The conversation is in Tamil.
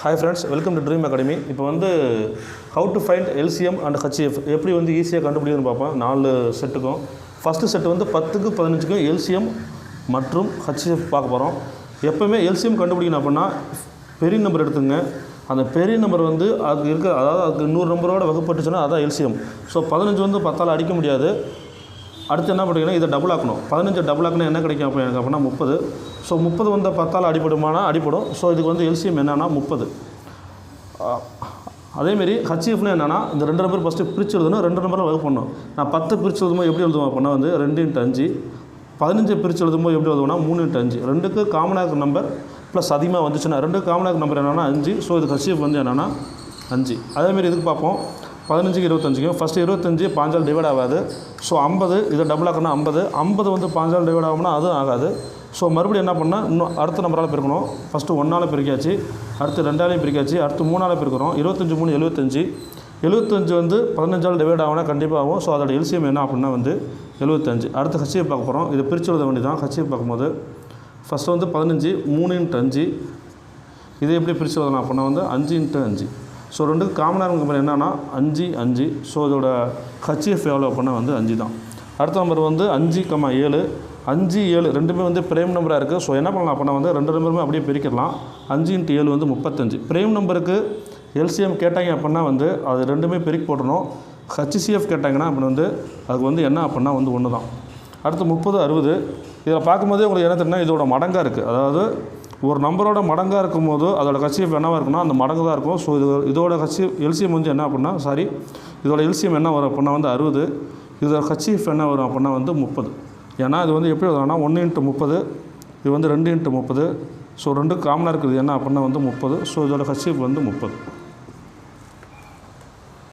Hi friends, welcome to dream academy. இப்போ வந்து how to find LCM and HCF எப்படி வந்து ஈஸியாக கண்டுபிடிக்கணும்னு பார்ப்போம். 4 செட்டுக்கும் ஃபஸ்ட்டு செட்டு வந்து 10க்கு 15க்கும் எல்சிஎம் மற்றும் ஹச்சிஎஃப் பார்க்க போகிறோம். எப்போவுமே எல்சிஎம் கண்டுபிடிக்கணும் அப்படின்னா பெரிய நம்பர் எடுத்துங்க. அந்த பெரிய நம்பர் வந்து அதுக்கு இருக்க, அதாவது அதுக்கு 100 நம்பரோட வகுப்பட்டுச்சுன்னா அதான் எல்சிஎம். ஸோ 15 வந்து 10ஆல் அடிக்க முடியாது. அடுத்து என்ன பண்ணிங்கன்னா இதை டபுள் ஆக்கணும். 15 டபுள் ஆக்கினா என்ன கிடைக்கும் அப்போ எனக்கு அப்படின்னா 30. ஸோ 30 வந்து 10ஆல் அடிப்படுமானா அடிப்படும். ஸோ இதுக்கு வந்து எல்சிஎம் என்னன்னா 30. அதேமாரி ஹச்சிஎஃப்னு என்னென்னா இந்த 2 நம்பர் ஃபஸ்ட்டு பிரித்து எழுதணும், 2 நம்பரில் வகுப்பு பண்ணணும். நான் 10 பிரித்து எழுதும்போது எப்படி எழுதுவோம் அப்படின்னா வந்து 2 × 5. 15 பிரித்து எழுதும்போது எப்படி எழுதுவோம்னா 3 × 5. 2க்கு காமனாக இருக்கிற நம்பர் ப்ளஸ் அதிகமாக வந்துச்சுன்னா 2க்கு காமனாக இருக்கிற நம்பர் என்னென்னா 5. ஸோ இதுக்கு ஹச்சிஎஃப் வந்து என்னென்னா 5. அதேமாரி இதுக்கு பார்ப்போம். 15க்கு 25க்கும் ஃபஸ்ட்டு 25 5ஆல் டிவைட் ஆகாது. ஸோ 50 இதை டபுள் ஆக்கணும் 50 வந்து 5ஆல் டிவைட் ஆகும்னா அதுவும் ஆகாது. ஸோ மறுபடியும் என்ன பண்ணால் இன்னும் அடுத்த நம்பரால் பெருக்கணும். ஃபஸ்ட்டு 1ஆல் பெருக்காச்சு, அடுத்து 2ஆலையும் பெருக்காச்சு, அடுத்து 3ஆல் பெருக்கிறோம். 25 3 75. 75 வந்து 15ஆல் டிவைட் ஆகும்னா கண்டிப்பாக ஆகும். ஸோ அதோட எல்சிஎம் என்ன அப்படின்னா வந்து 75. அடுத்து ஹச்சிஎஃப் பார்க்க போகிறோம். இதை பிரித்து எழுத வேண்டி தான். ஹச்சிஎஃப் பார்க்கும்போது ஃபஸ்ட்டு வந்து 15 3 × 5. இதை எப்படி பிரித்து எழுதலாம் அப்படின்னா வந்து 5 × 5. ஸோ 2க்கு காமனாக நம்பர் என்னன்னா 5 5. ஸோ இதோட ஹச்சிஎஃப் எவ்வளோ அப்படின்னா வந்து 5 தான். அடுத்த நம்பர் வந்து 5, 7. 5 7 ரெண்டுமே வந்து பிரேம் நம்பராக இருக்குது. ஸோ என்ன பண்ணலாம் அப்படின்னா வந்து 2 நம்பருமே அப்படியே பிரிக்கலாம். 5 × 7 வந்து 35. பிரேம் நம்பருக்கு எல்சிஎம் கேட்டாங்க அப்படின்னா வந்து அது ரெண்டுமே பெருக்கி போடணும். ஹச்சிஎஃப் கேட்டாங்கன்னா அப்படி வந்து அதுக்கு வந்து என்ன அப்படின்னா வந்து 1 தான். அடுத்து 30 60. இதில் பார்க்கும்போதே உங்களுக்கு என்ன தெரியும்னா இதோட மடங்காக இருக்குது. அதாவது ஒரு நம்பரோட மடங்காக இருக்கும்போது அதோட ஹச்சிஎஃப் என்னவாக இருக்குன்னா அந்த மடங்கு தான் இருக்கும். ஸோ இதோட எல்சிஎம் வந்து என்ன அப்படின்னா இதோட எல்சிஎம் என்ன வரும் அப்படின்னா வந்து 60. இதோட ஹச்சிஎஃப் என்ன வரும் அப்படின்னா வந்து 30. ஏன்னா இது வந்து எப்படி வரும்னா 1 × 30, இது வந்து 2 × 30. ஸோ 2 காமனாக இருக்குது என்ன அப்படின்னா வந்து 30. ஸோ இதோட ஹச்சிஎஃப் வந்து 30.